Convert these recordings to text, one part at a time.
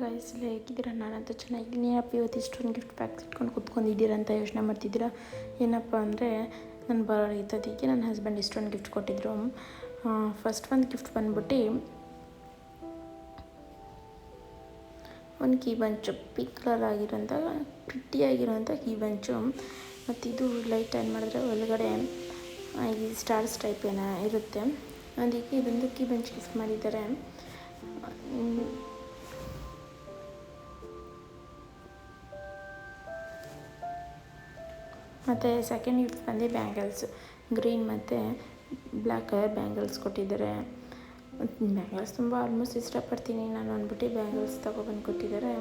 Guys ಎಲ್ಲ ಹೇಗಿದ್ದೀರಾ? ನಾನಂತೂ ಚೆನ್ನಾಗಿದ್ದೀನಿ. ಏನಪ್ಪ ಇವತ್ತು ಇಷ್ಟೊಂದು ಗಿಫ್ಟ್ ಪ್ಯಾಕ್ಸ್ ಇಟ್ಕೊಂಡು ಕೂತ್ಕೊಂಡಿದ್ದೀರಾ ಅಂತ ಯೋಚನೆ ಮಾಡ್ತಿದ್ದೀರಾ. ಏನಪ್ಪ ಅಂದರೆ ನನ್ನ ಬರೋದಕ್ಕೆ ನನ್ನ ಹಸ್ಬೆಂಡ್ ಇಷ್ಟೊಂದು ಗಿಫ್ಟ್ ಕೊಟ್ಟಿದ್ದರು. ಫಸ್ಟ್ ಒಂದು ಗಿಫ್ಟ್ ಬಂದ್ಬಿಟ್ಟು ಒಂದು ಕೀ ಬಂಚು, ಪಿಂಕ್ ಕಲರ್ ಆಗಿರೋಂಥ ಪ್ರಿಟ್ಟಿಯಾಗಿರೋಂಥ ಕೀ ಬಂಚು. ಮತ್ತು ಇದು ಲೈಟ್ ಆನ್ ಮಾಡಿದ್ರೆ ಒಳಗಡೆ ಈ ಸ್ಟಾರ್ಸ್ ಟೈಪ್ ಏನೋ ಇರುತ್ತೆ. ಅದಕ್ಕೆ ಇದೊಂದು ಕೀ ಬಂಚ್ ಗಿಫ್ಟ್ ಮಾಡಿದ್ದಾರೆ. ಮತ್ತು ಸೆಕೆಂಡ್ ಗಿಫ್ಟ್ ಬಂದು ಬ್ಯಾಂಗಲ್ಸ್, ಗ್ರೀನ್ ಮತ್ತು ಬ್ಲ್ಯಾಕ್ ಕಲರ್ ಬ್ಯಾಂಗಲ್ಸ್ ಕೊಟ್ಟಿದ್ದಾರೆ. ಬ್ಯಾಂಗಲ್ಸ್ ತುಂಬ ಆಲ್ಮೋಸ್ಟ್ ಇಷ್ಟಪಡ್ತೀನಿ ನಾನು ಅಂದ್ಬಿಟ್ಟು ಬ್ಯಾಂಗಲ್ಸ್ ತೊಗೊಬಂದು ಕೊಟ್ಟಿದ್ದಾರೆ.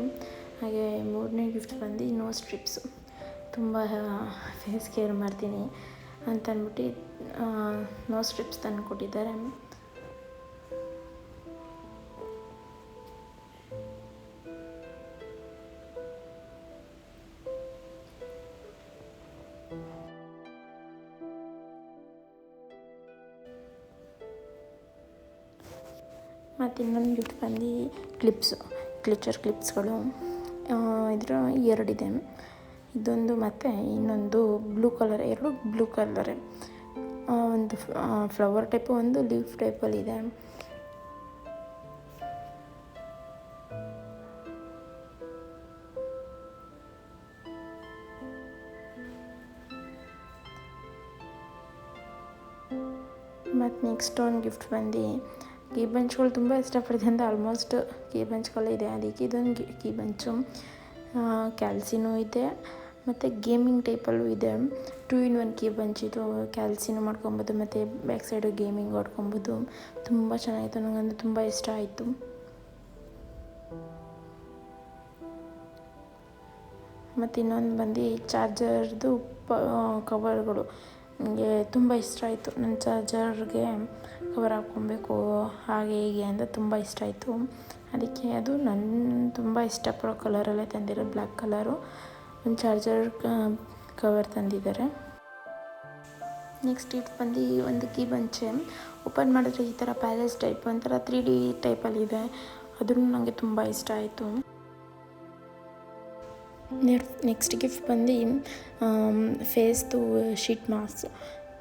ಹಾಗೆ ಮೂರನೇ ಗಿಫ್ಟ್ ಬಂದು ನೋ ಸ್ಟ್ರಿಪ್ಸು, ತುಂಬ ಫೇಸ್ ಕೇರ್ ಮಾಡ್ತೀನಿ ಅಂತ ಅಂದ್ಬಿಟ್ಟು ನೋ ಸ್ಟ್ರಿಪ್ಸ್ ತಂದು ಕೊಟ್ಟಿದ್ದಾರೆ. ಮತ್ತು ಇನ್ನೊಂದು ಗಿಫ್ಟ್ ಬಂದು ಗ್ಲಿಚರ್ ಕ್ಲಿಪ್ಸ್ಗಳು. ಇದರ ಎರಡಿದೆ, ಇದೊಂದು ಮತ್ತು ಇನ್ನೊಂದು ಬ್ಲೂ ಕಲರ್, ಎರಡು ಬ್ಲೂ ಕಲರೇ. ಒಂದು ಫ್ಲವರ್ ಟೈಪು, ಒಂದು ಲೀಫ್ ಟೈಪಲ್ಲಿದೆ. ಮತ್ತು ನೆಕ್ಸ್ಟ್ ಒಂದು ಗಿಫ್ಟ್ ಬಂದು ಕೀ ಬಂಚ್ಗಳು ತುಂಬ ಇಷ್ಟಪಡ್ತೀನಿ ಅಂತ ಆಲ್ಮೋಸ್ಟ್ ಕೀ ಬಂಚ್ಗಳಿದೆ. ಅದಕ್ಕೆ ಇದೊಂದು ಕೀ ಬಂಚು ಕ್ಯಾಲ್ಸಿನೂ ಇದೆ ಮತ್ತು ಗೇಮಿಂಗ್ ಟೈಪಲ್ಲೂ ಇದೆ. 2 in 1 ಕೀ ಬಂಚ್ ಇದು. ಕ್ಯಾಲ್ಸಿನೂ ಮಾಡ್ಕೊಬೋದು ಮತ್ತು ಬ್ಯಾಕ್ ಸೈಡು ಗೇಮಿಂಗ್ ಆಡ್ಕೊಬೋದು. ತುಂಬ ಚೆನ್ನಾಗಿತ್ತು, ನನಗಂತೂ ತುಂಬ ಇಷ್ಟ ಆಯಿತು. ಮತ್ತು ಇನ್ನೊಂದು ಬಂದು ಚಾರ್ಜರ್ದು ಕವರ್ಗಳು. ನನಗೆ ತುಂಬ ಇಷ್ಟ ಆಯಿತು. ನನ್ನ ಚಾರ್ಜರ್ಗೆ ಕವರ್ ಹಾಕ್ಕೊಬೇಕು ಹಾಗೆ ಹೀಗೆ ಅಂತ ತುಂಬ ಇಷ್ಟ ಆಯಿತು. ಅದಕ್ಕೆ ಅದು ನನ್ನ ತುಂಬ ಇಷ್ಟಪಡೋ ಕಲರಲ್ಲೇ ತಂದಿರೋದು, ಬ್ಲ್ಯಾಕ್ ಕಲರು. ಒಂದು ಚಾರ್ಜರ್ ಕವರ್ ತಂದಿದ್ದಾರೆ. ನೆಕ್ಸ್ಟ್ ಗಿಫ್ಟ್ ಬಂದು ಒಂದು ಕೀ ಬಂಚೆ. ಓಪನ್ ಮಾಡಿದ್ರೆ ಈ ಥರ ಪ್ಯಾಲೇಸ್ ಟೈಪ್, ಒಂಥರ 3D ಟೈಪಲ್ಲಿದೆ. ಅದೂ ನನಗೆ ತುಂಬ ಇಷ್ಟ ಆಯಿತು. ನೆಕ್ಸ್ಟ್ ಗಿಫ್ಟ್ ಬಂದು ಫೇಸ್ದು ಶೀಟ್ ಮಾಸ್ಕ್.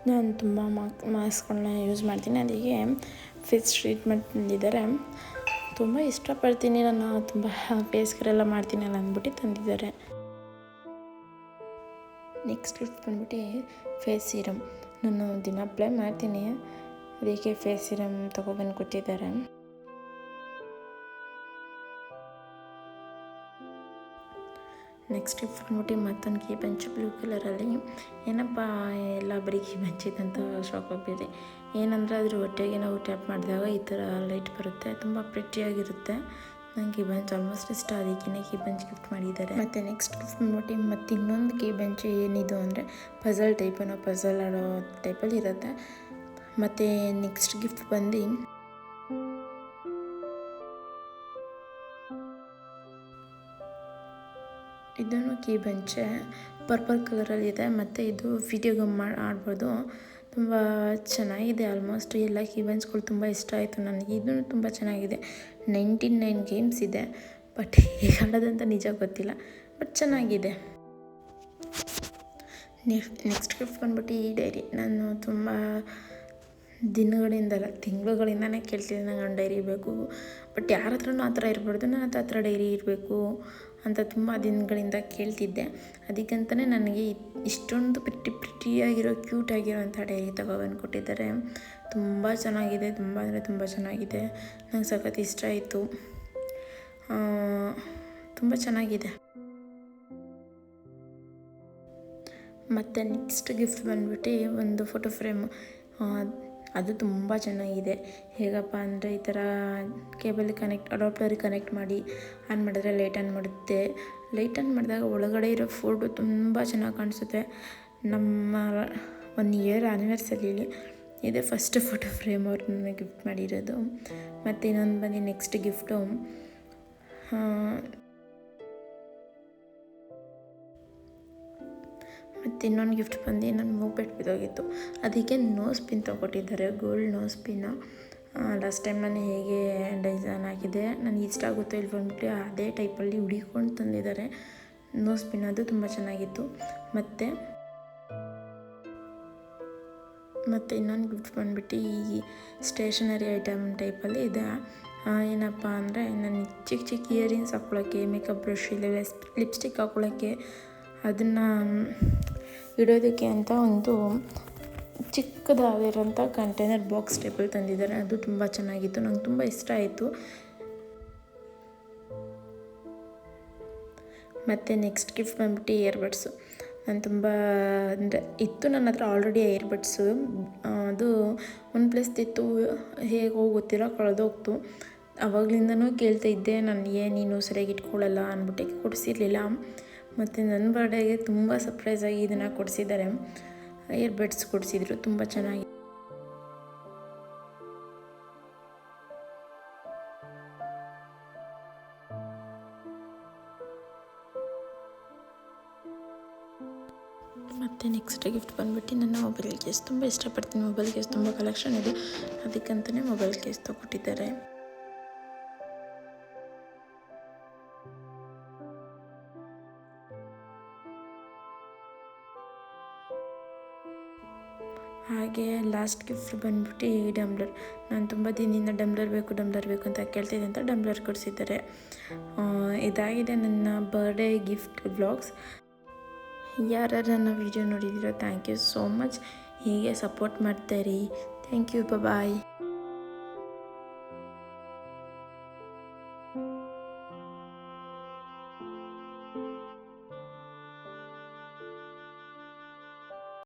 ನಾನು ತುಂಬ ಮಾಸ್ಕ್ಗಳನ್ನ ಯೂಸ್ ಮಾಡ್ತೀನಿ, ಅದಕ್ಕೆ ಫೇಸ್ ಟ್ರೀಟ್ಮೆಂಟ್ ತಂದಿದ್ದಾರೆ. ತುಂಬ ಇಷ್ಟಪಡ್ತೀನಿ, ನಾನು ತುಂಬ ಫೇಸ್ ಕೇರೆಲ್ಲ ಮಾಡ್ತೀನಲ್ಲ ಅಂದ್ಬಿಟ್ಟು ತಂದಿದ್ದಾರೆ. ನೆಕ್ಸ್ಟ್ ಗಿಫ್ಟ್ ಬಂದ್ಬಿಟ್ಟು ಫೇಸ್ ಸೀರಮ್. ನಾನು ದಿನ ಅಪ್ಲೈ ಮಾಡ್ತೀನಿ, ಅದಕ್ಕೆ ಫೇಸ್ ಸೀರಮ್ ತೊಗೊಬಂದು ಕೊಟ್ಟಿದ್ದಾರೆ. ನೆಕ್ಸ್ಟ್ ಗಿಫ್ಟ್ ಬಂದ್ಬಿಟ್ಟು ಮತ್ತೊಂದು ಕೀ ಬಂಚ್ ಬ್ಲೂ ಕಲರಲ್ಲಿ. ಏನಪ್ಪ ಎಲ್ಲ ಬರೀ ಕೀ ಬಂಚಿದಂತ ಶಾಕ್ ಆಗ್ಬಿದೆ. ಏನಂದರೆ ಅದ್ರ ಹೊಟ್ಟೆಗೆ ನಾವು ಟ್ಯಾಪ್ ಮಾಡಿದಾಗ ಈ ಥರ ಲೈಟ್ ಬರುತ್ತೆ, ತುಂಬ ಪ್ರಿಟ್ಟಿಯಾಗಿರುತ್ತೆ. ನನಗೆ ಈ ಬಂಚ್ ಆಲ್ಮೋಸ್ಟ್ ಇಷ್ಟ, ಅದಕ್ಕೆ ಕೀ ಬಂಚ್ ಗಿಫ್ಟ್ ಮಾಡಿದ್ದಾರೆ. ಮತ್ತು ನೆಕ್ಸ್ಟ್ ಗಿಫ್ಟ್ ಬಂದ್ಬಿಟ್ಟು ಮತ್ತು ಇನ್ನೊಂದು ಕೀ ಬಂಚ್ ಏನಿದು ಅಂದರೆ ಪಝಲ್ ಟೈಪು, ನಾವು ಪಝಲ್ ಆಡೋ ಟೈಪಲ್ಲಿ ಇರುತ್ತೆ. ಮತ್ತು ನೆಕ್ಸ್ಟ್ ಗಿಫ್ಟ್ ಬಂದು ಇದನ್ನು ಕೀ ಬಂಚೆ ಪರ್ಪಲ್ ಕಲರಲ್ಲಿದೆ. ಮತ್ತು ಇದು ವಿಡಿಯೋ ಗೇಮ್ ಆಡ್ಬೋದು, ತುಂಬ ಚೆನ್ನಾಗಿದೆ. ಆಲ್ಮೋಸ್ಟ್ ಎಲ್ಲ ಕೀ ಬಂಚ್ಗಳು ತುಂಬ ಇಷ್ಟ ಆಯಿತು ನನಗೆ. ಇದೂ ತುಂಬ ಚೆನ್ನಾಗಿದೆ. 99 ಗೇಮ್ಸ್ ಇದೆ, ಬಟ್ ಹೇಗೆ ಆಡೋದಂತ ನಿಜ ಗೊತ್ತಿಲ್ಲ, ಬಟ್ ಚೆನ್ನಾಗಿದೆ. ನೆಕ್ಸ್ಟ್ ಗಿಫ್ಟ್ ಬಂದ್ಬಿಟ್ಟು ಈ ಡೈರಿ. ನಾನು ತುಂಬ ದಿನಗಳಿಂದಲ್ಲ ತಿಂಗಳುಗಳಿಂದನೇ ಕೇಳ್ತಿದ್ದೆ ನಂಗೆ ಒಂದು ಡೈರಿ ಬೇಕು, ಬಟ್ ಯಾರ ಹತ್ರನೂ ಆ ಥರ ಇರಬಾರ್ದು, ನನ್ನ ಹತ್ರ ಡೈರಿ ಇರಬೇಕು ಅಂತ ತುಂಬ ದಿನಗಳಿಂದ ಕೇಳ್ತಿದ್ದೆ. ಅದಕ್ಕಂತಲೇ ನನಗೆ ಇಷ್ಟೊಂದು ಪ್ರಿಟ್ಟಿಯಾಗಿರೋ ಕ್ಯೂಟಾಗಿರೋಂಥ ಡೈರಿ ತೊಗೊಬಂದು ಕೊಟ್ಟಿದ್ದಾರೆ. ತುಂಬ ಚೆನ್ನಾಗಿದೆ, ತುಂಬ ಅಂದರೆ ತುಂಬ ಚೆನ್ನಾಗಿದೆ. ನಂಗೆ ಸಖತ್ ಇಷ್ಟ ಆಯಿತು, ತುಂಬ ಚೆನ್ನಾಗಿದೆ. ಮತ್ತು ನೆಕ್ಸ್ಟ್ ಗಿಫ್ಟ್ ಬಂದ್ಬಿಟ್ಟು ಒಂದು ಫೋಟೋ ಫ್ರೇಮು. ಅದು ತುಂಬ ಚೆನ್ನಾಗಿದೆ. ಹೇಗಪ್ಪ ಅಂದರೆ ಈ ಥರ ಕೇಬಲ್ ಅಡಾಪ್ಟರಿಗೆ ಕನೆಕ್ಟ್ ಮಾಡಿ ಆನ್ ಮಾಡಿದ್ರೆ ಲೈಟ್ ಆನ್ ಮಾಡುತ್ತೆ. ಲೈಟ್ ಆನ್ ಮಾಡಿದಾಗ ಒಳಗಡೆ ಇರೋ ಫೋಟೋ ತುಂಬ ಚೆನ್ನಾಗಿ ಕಾಣಿಸುತ್ತೆ. ನಮ್ಮ 1 year ಆ್ಯನಿವರ್ಸರಿಲಿ ಇದೆ ಫಸ್ಟ್ ಫೋಟೋ ಫ್ರೇಮ್ ಅವ್ರು ನನಗೆ ಗಿಫ್ಟ್ ಮಾಡಿರೋದು. ಮತ್ತು ಇನ್ನೊಂದು ಬಂದು ನೆಕ್ಸ್ಟ್ ಗಿಫ್ಟು ಮತ್ತು ಇನ್ನೊಂದು ಗಿಫ್ಟ್ ಬಂದು ನನ್ನ ಮೂಗ್ಬೆಟ್ಟು ಬಿದ್ದೋಗಿತ್ತು, ಅದಕ್ಕೆ ನೋಸ್ ಪಿನ್ ತೊಗೊಟ್ಟಿದ್ದಾರೆ, gold nose pin. Last time ನಾನು ಹೇಗೆ ಡಿಸೈನ್ ಆಗಿದೆ ನನಗೆ ಇಷ್ಟ ಆಗುತ್ತೋ ಇಲ್ಲಿ ಬಂದ್ಬಿಟ್ಟು ಅದೇ ಟೈಪಲ್ಲಿ ಹುಡಿಕೊಂಡು ತಂದಿದ್ದಾರೆ. ನೋಸ್ ಪಿನ್ ಅದು ತುಂಬ ಚೆನ್ನಾಗಿತ್ತು. ಮತ್ತು ಇನ್ನೊಂದು ಗಿಫ್ಟ್ ಬಂದ್ಬಿಟ್ಟು ಈ ಸ್ಟೇಷನರಿ ಐಟಮ್ ಟೈಪಲ್ಲಿ ಇದೆ. ಏನಪ್ಪ ಅಂದರೆ ನಾನು ಚಿಕ್ಕ ಚಿಕ್ಕ ಇಯರಿಂಗ್ಸ್ ಹಾಕ್ಕೊಳ್ಳೋಕ್ಕೆ, ಮೇಕಪ್ ಬ್ರಷ್ ಇಲ್ಲ ಲಿಪ್ಸ್ಟಿಕ್ ಹಾಕ್ಕೊಳ್ಳೋಕ್ಕೆ, ಅದನ್ನು ಇಡೋದಕ್ಕೆ ಅಂತ ಒಂದು ಚಿಕ್ಕದಾಗಿರೋಂಥ ಕಂಟೈನರ್ ಬಾಕ್ಸ್ ಟೈಪಲ್ಲಿ ತಂದಿದ್ದಾರೆ. ಅದು ತುಂಬ ಚೆನ್ನಾಗಿತ್ತು, ನಂಗೆ ತುಂಬ ಇಷ್ಟ ಆಯಿತು. ಮತ್ತು ನೆಕ್ಸ್ಟ್ ಗಿಫ್ಟ್ ಬಂದ್ಬಿಟ್ಟು ಇಯರ್ಬಡ್ಸು. ನಾನು ತುಂಬ ಅಂದರೆ ಇತ್ತು ನನ್ನ ಹತ್ರ ಆಲ್ರೆಡಿ ಇಯರ್ಬಡ್ಸು. ಅದು ಒಂದು ಪ್ಲೇಸ್ ಇತ್ತು, ಹೇಗೆ ಗೊತ್ತಿರೋ ಕಳೆದೋಗ್ತು. ಆವಾಗಲಿಂದನೂ ಕೇಳ್ತಾ ಇದ್ದೆ, ನನಗೆ ನೀನು ಸರಿಯಾಗಿ ಇಟ್ಕೊಳ್ಳಲ್ಲ ಅಂದ್ಬಿಟ್ಟು ಕೊಡಿಸಿರ್ಲಿಲ್ಲ. ಮತ್ತು ನನ್ನ ಬರ್ಡೇಗೆ ತುಂಬ ಸರ್ಪ್ರೈಸಾಗಿ ಇದನ್ನು ಕೊಡಿಸಿದ್ದಾರೆ. ಇಯರ್ಬಡ್ಸ್ ಕೊಡಿಸಿದ್ರು, ತುಂಬ ಚೆನ್ನಾಗಿ. ಮತ್ತು ನೆಕ್ಸ್ಟ್ ಗಿಫ್ಟ್ ಬಂದ್ಬಿಟ್ಟು ನನ್ನ ಮೊಬೈಲ್ ಕೇಸ್. ತುಂಬ ಇಷ್ಟಪಡ್ತೀನಿ ಮೊಬೈಲ್ ಕೇಸ್, ತುಂಬ ಕಲೆಕ್ಷನ್ ಇದೆ, ಅದಕ್ಕಂತಲೇ ಮೊಬೈಲ್ ಕೇಸ್ ತೊಗೊಟ್ಟಿದ್ದಾರೆ. ಹಾಗೆ ಲಾಸ್ಟ್ ಗಿಫ್ಟ್ ಬಂದ್ಬಿಟ್ಟು ಈ ಡಂಬ್ಲರ್. ನಾನು ತುಂಬ ದಿನದಿಂದ ಡಂಬ್ಲರ್ ಬೇಕು ಅಂತ ಕೇಳ್ತಿದ್ದೆ ಅಂತ ಡಂಬ್ಲರ್ ಕೊಡಿಸಿದ್ದಾರೆ. ಇದಾಗಿದೆ ನನ್ನ ಬರ್ಡೇ ಗಿಫ್ಟ್ ವ್ಲಾಗ್ಸ್. ಯಾರು ನನ್ನ ವಿಡಿಯೋ ನೋಡಿದ್ದೀರೋ ಥ್ಯಾಂಕ್ ಯು ಸೋ ಮಚ್. ಹೀಗೆ ಸಪೋರ್ಟ್ ಮಾಡ್ತಾಯಿರಿ. Thank you, bye.